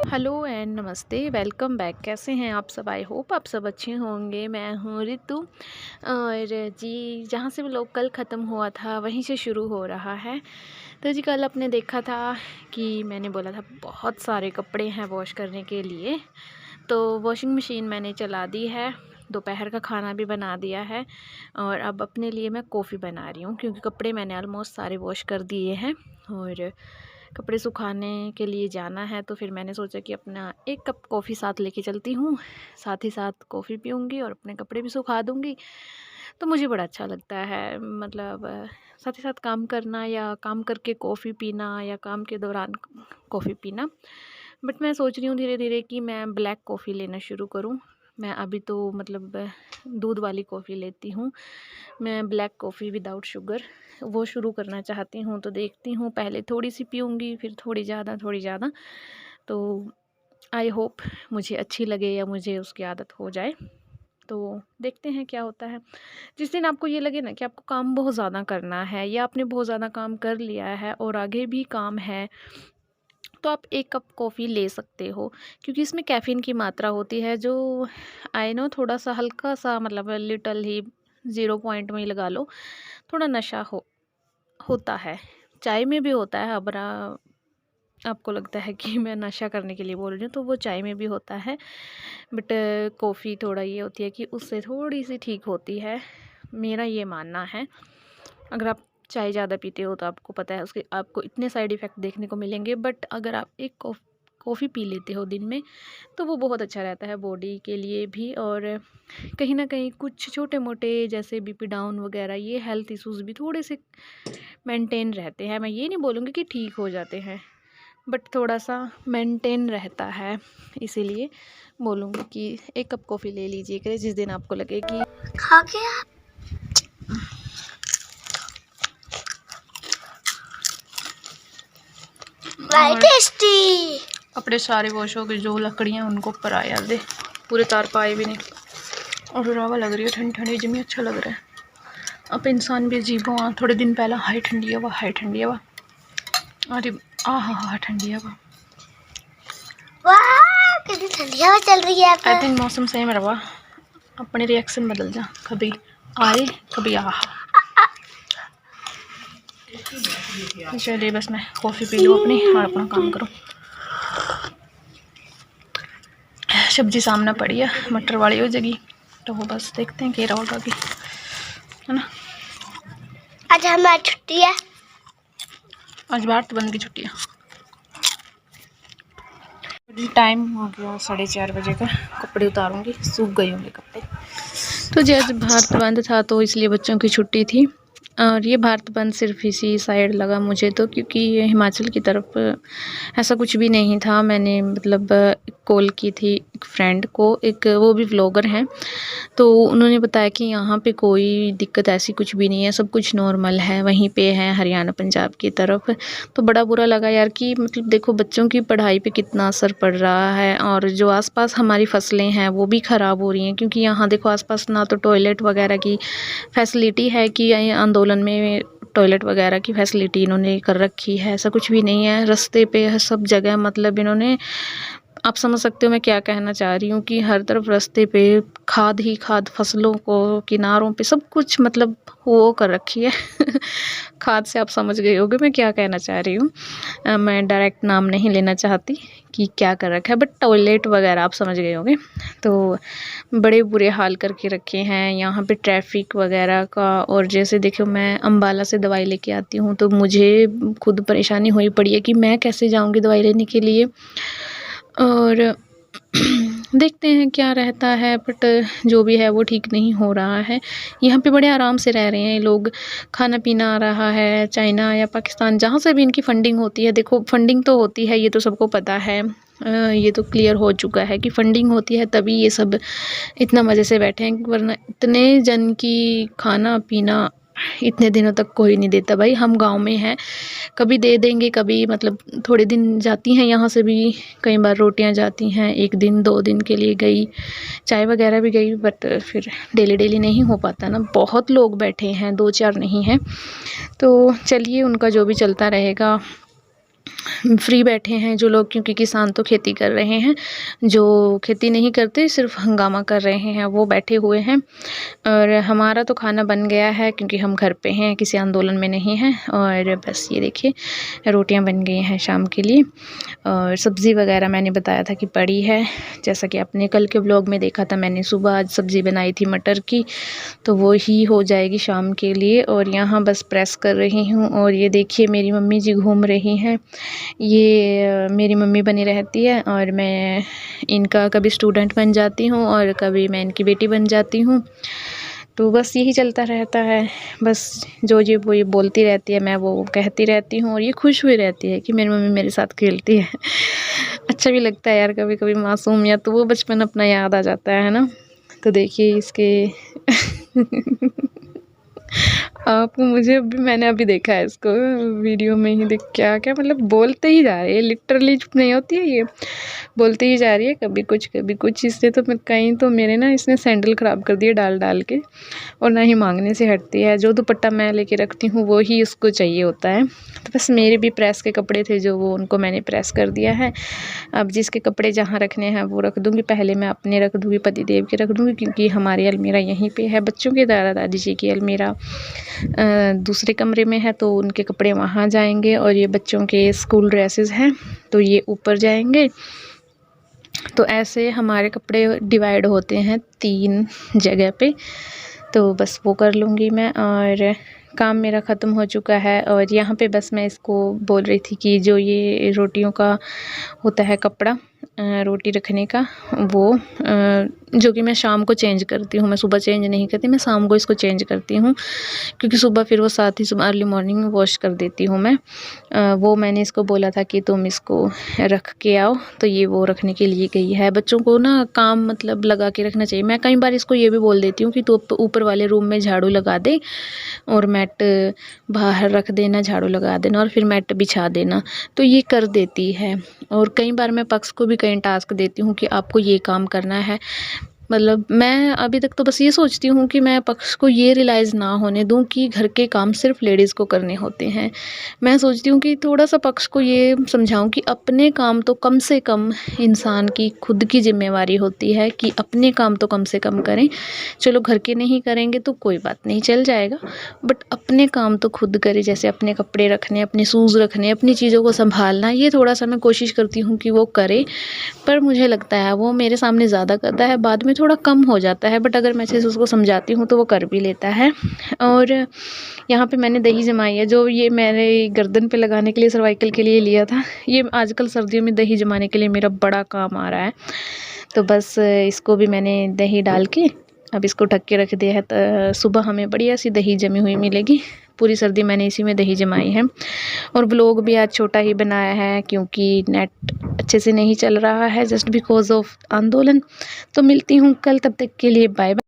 Hello and नमस्ते, welcome back. कैसे हैं आप सब? आई होप आप सब अच्छे होंगे। मैं हूँ रितु और जी जहाँ से व्लॉग कल ख़त्म हुआ था वहीं से शुरू हो रहा है। तो जी कल आपने देखा था कि मैंने बोला था बहुत सारे कपड़े हैं वॉश करने के लिए, तो वॉशिंग मशीन मैंने चला दी है। दोपहर का खाना भी बना दिया है और अब अपने लिए मैं कॉफ़ी बना रही हूँ क्योंकि कपड़े मैंने ऑलमोस्ट सारे वॉश कर दिए हैं और कपड़े सुखाने के लिए जाना है। तो फिर मैंने सोचा कि अपना एक कप कॉफ़ी साथ लेके चलती हूँ, साथ ही साथ कॉफ़ी पीऊँगी और अपने कपड़े भी सुखा दूँगी। तो मुझे बड़ा अच्छा लगता है, मतलब साथ ही साथ काम करना या काम करके कॉफ़ी पीना या काम के दौरान कॉफ़ी पीना। बट मैं सोच रही हूँ धीरे धीरे कि मैं ब्लैक कॉफ़ी लेना शुरू करूँ। मैं अभी तो मतलब दूध वाली कॉफ़ी लेती हूँ। मैं ब्लैक कॉफ़ी विदाउट शुगर वो शुरू करना चाहती हूँ। तो देखती हूँ, पहले थोड़ी सी पीऊँगी, फिर थोड़ी ज़्यादा। तो आई होप मुझे अच्छी लगे या मुझे उसकी आदत हो जाए। तो देखते हैं क्या होता है। जिस दिन आपको ये लगे ना कि आपको काम बहुत ज़्यादा करना है या आपने बहुत ज़्यादा काम कर लिया है और आगे भी काम है, तो आप एक कप कॉफ़ी ले सकते हो क्योंकि इसमें कैफ़ीन की मात्रा होती है जो आई नो थोड़ा सा हल्का सा, मतलब लिटल ही 0 पॉइंट में ही लगा लो, थोड़ा नशा होता है। चाय में भी होता है। अब आपको लगता है कि मैं नशा करने के लिए बोल रही हूँ, तो वो चाय में भी होता है। बट कॉफ़ी थोड़ा ये होती है कि उससे थोड़ी सी ठीक होती है, मेरा ये मानना है। अगर आप चाय ज़्यादा पीते हो तो आपको पता है उसके आपको इतने साइड इफ़ेक्ट देखने को मिलेंगे। बट अगर आप एक कॉफ़ी पी लेते हो दिन में तो वो बहुत अच्छा रहता है बॉडी के लिए भी। और कहीं ना कहीं कुछ छोटे मोटे जैसे बीपी डाउन वगैरह ये हेल्थ इश्यूज़ भी थोड़े से मेंटेन रहते हैं। मैं ये नहीं बोलूँगी कि ठीक हो जाते हैं, बट थोड़ा सा मेंटेन रहता है। इसीलिए बोलूँगी कि एक कप कॉफ़ी ले लीजिए करें जिस दिन आपको लगे कि खा के आप टेस्टी। कपड़े सारे वॉश हो गए, जो लकड़ियाँ उनको ऊपर आया दे, पूरे तार पाए भी नहीं और हवा लग रही है, ठंडी ठंडी जमी अच्छा लग रहा है। अब इंसान भी अजीब हुआ, थोड़े दिन पहला हाई ठंडी हवा, अरे हाँ ठंडी हवा, वाह कितनी ठंडी हवा चल रही है। आई थिंक मौसम सही में रहा, अपने रिएक्शन बदल जा, कभी आए कभी आह। चलिए बस मैं कॉफ़ी पी लूँ अपनी और अपना काम करूँ। सब्जी सामने पड़ी है, मटर वाली हो जाएगी, तो वो बस देखते हैं क्या होगा कि, है ना। आज हमारी छुट्टी है, आज भारत बंद की छुट्टी है। टाइम हो गया 4:30 बजे का, कपड़े उतारूंगी, सूख गए होंगे कपड़े। तो जी आज भारत बंद था तो इसलिए बच्चों की छुट्टी थी। और ये भारत बंद सिर्फ इसी साइड लगा मुझे तो, क्योंकि ये हिमाचल की तरफ ऐसा कुछ भी नहीं था। मैंने मतलब कॉल की थी एक फ्रेंड को, एक वो भी व्लॉगर हैं, तो उन्होंने बताया कि यहाँ पे कोई दिक्कत ऐसी कुछ भी नहीं है, सब कुछ नॉर्मल है। वहीं पे है हरियाणा पंजाब की तरफ। तो बड़ा बुरा लगा यार कि मतलब देखो बच्चों की पढ़ाई पे कितना असर पड़ रहा है और जो आसपास हमारी फसलें हैं वो भी ख़राब हो रही हैं, क्योंकि यहाँ देखो आसपास ना तो टॉयलेट वगैरह की फैसिलिटी है कि आंदोलन में टॉयलेट वगैरह की फैसिलिटी इन्होंने कर रखी है, ऐसा कुछ भी नहीं है। रास्ते पे सब जगह मतलब इन्होंने, आप समझ सकते हो मैं क्या कहना चाह रही हूँ, कि हर तरफ रास्ते पे खाद ही खाद, फसलों को किनारों पे सब कुछ मतलब वो कर रखी है खाद से आप समझ गए होगे मैं क्या कहना चाह रही हूँ। मैं डायरेक्ट नाम नहीं लेना चाहती कि क्या कर रखा है, बट टॉयलेट वगैरह आप समझ गए होंगे। तो बड़े बुरे हाल करके रखे हैं यहाँ पे ट्रैफिक वगैरह का। और जैसे देखो मैं अम्बाला से दवाई लेके आती हूँ तो मुझे खुद परेशानी हुई पड़ी है कि मैं कैसे जाऊँगी दवाई लेने के लिए। और देखते हैं क्या रहता है, बट जो भी है वो ठीक नहीं हो रहा है। यहाँ पे बड़े आराम से रह रहे हैं लोग, खाना पीना आ रहा है। चाइना या पाकिस्तान जहाँ से भी इनकी फंडिंग होती है, देखो फंडिंग तो होती है, ये तो सबको पता है। ये तो क्लियर हो चुका है कि फंडिंग होती है तभी ये सब इतना मज़े से बैठे हैं, वरना इतने जन की खाना पीना इतने दिनों तक कोई नहीं देता। भाई हम गांव में हैं, कभी दे देंगे, कभी मतलब थोड़े दिन जाती हैं यहाँ से भी, कई बार रोटियाँ जाती हैं, 1 दिन 2 दिन के लिए गई, चाय वगैरह भी गई, बट फिर डेली नहीं हो पाता ना, बहुत लोग बैठे हैं, 2-4 नहीं हैं। तो चलिए उनका जो भी चलता रहेगा, फ्री बैठे हैं जो लोग, क्योंकि किसान तो खेती कर रहे हैं, जो खेती नहीं करते सिर्फ हंगामा कर रहे हैं वो बैठे हुए हैं। और हमारा तो खाना बन गया है क्योंकि हम घर पे हैं, किसी आंदोलन में नहीं हैं। और बस ये देखिए रोटियां बन गई हैं शाम के लिए। और सब्ज़ी वगैरह मैंने बताया था कि पड़ी है, जैसा कि आपने कल के व्लॉग में देखा था। मैंने सुबह आज सब्ज़ी बनाई थी मटर की, तो वो ही हो जाएगी शाम के लिए। और यहाँ बस प्रेस कर रही हूँ। और ये देखिए मेरी मम्मी जी घूम रही हैं। ये मेरी मम्मी बनी रहती है और मैं इनका कभी स्टूडेंट बन जाती हूँ और कभी मैं इनकी बेटी बन जाती हूँ। तो बस यही चलता रहता है। बस जो वो ये बोलती रहती है मैं वो कहती रहती हूँ, और ये खुश हुई रहती है कि मेरी मम्मी मेरे साथ खेलती है। अच्छा भी लगता है यार, कभी कभी मासूम या तो वो बचपन अपना याद आ जाता है ना। तो देखिए इसके आप मुझे अभी मैंने अभी देखा है इसको वीडियो में ही, देख क्या क्या मतलब बोलते ही जा रही है, लिटरली चुप नहीं होती है ये, बोलती ही जा रही है कभी कुछ। इससे तो मैं कहीं तो मेरे ना इसने सैंडल ख़राब कर दिए डाल डाल के, और ना ही मांगने से हटती है। जो दुपट्टा मैं लेके रखती हूँ वो ही उसको चाहिए होता है। तो बस मेरे भी प्रेस के कपड़े थे जो वो उनको मैंने प्रेस कर दिया है। अब जिसके कपड़े जहाँ रखने हैं वो रख दूँगी। पहले मैं अपने रख दूँगी, पतिदेव के रख दूँगी, क्योंकि हमारी अलमीरा यहीं पे है। बच्चों के दादा दादी जी की अलमीरा दूसरे कमरे में है, तो उनके कपड़े वहाँ जाएंगे। और ये बच्चों के स्कूल ड्रेसेस हैं तो ये ऊपर जाएंगे। तो ऐसे हमारे कपड़े डिवाइड होते हैं 3 जगह पे। तो बस वो कर लूँगी मैं, और काम मेरा ख़त्म हो चुका है। और यहाँ पे बस मैं इसको बोल रही थी कि जो ये रोटियों का होता है कपड़ा रोटी रखने का, वो जो कि मैं शाम को चेंज करती हूँ। मैं सुबह चेंज नहीं करती, मैं शाम को इसको चेंज करती हूँ, क्योंकि सुबह फिर वो साथ ही सुबह अर्ली मॉर्निंग में वॉश कर देती हूँ मैं। वो मैंने इसको बोला था कि तुम इसको रख के आओ, तो ये वो रखने के लिए गई है। बच्चों को ना काम मतलब लगा के रखना चाहिए। मैं कई बार इसको ये भी बोल देती हूँ कि तू ऊपर वाले रूम में झाड़ू लगा दे और मैट बाहर रख देना, झाड़ू लगा देना और फिर मैट बिछा देना, तो ये कर देती है। और कई बार मैं पक्ष को भी कई टास्क देती हूँ कि आपको ये काम करना है। मतलब मैं अभी तक तो बस ये सोचती हूँ कि मैं पक्ष को ये रियलाइज़ ना होने दूँ कि घर के काम सिर्फ लेडीज़ को करने होते हैं। मैं सोचती हूँ कि थोड़ा सा पक्ष को ये समझाऊँ कि अपने काम तो कम से कम इंसान की खुद की जिम्मेवारी होती है, कि अपने काम तो कम से कम करें। चलो घर के नहीं करेंगे तो कोई बात नहीं, चल जाएगा, बट अपने काम तो खुद करें। जैसे अपने कपड़े रखने, अपने शूज़ रखने, अपनी चीज़ों को संभालना, ये थोड़ा सा मैं कोशिश करती हूँ कि वो करे। पर मुझे लगता है वो मेरे सामने ज़्यादा करता है, बाद में थोड़ा कम हो जाता है, बट अगर मैं अच्छे से उसको समझाती हूँ तो वो कर भी लेता है। और यहाँ पे मैंने दही जमाई है, जो ये मैंने गर्दन पे लगाने के लिए, सर्वाइकल के लिए लिया था। ये आजकल सर्दियों में दही जमाने के लिए मेरा बड़ा काम आ रहा है। तो बस इसको भी मैंने दही डाल के अब इसको ढक के रख दिया है। तो सुबह हमें बढ़िया सी दही जमी हुई मिलेगी। पूरी सर्दी मैंने इसी में दही जमाई है। और व्लॉग भी आज छोटा ही बनाया है क्योंकि नेट अच्छे से नहीं चल रहा है, जस्ट बिकॉज ऑफ आंदोलन। तो मिलती हूँ कल, तब तक के लिए बाय बाय।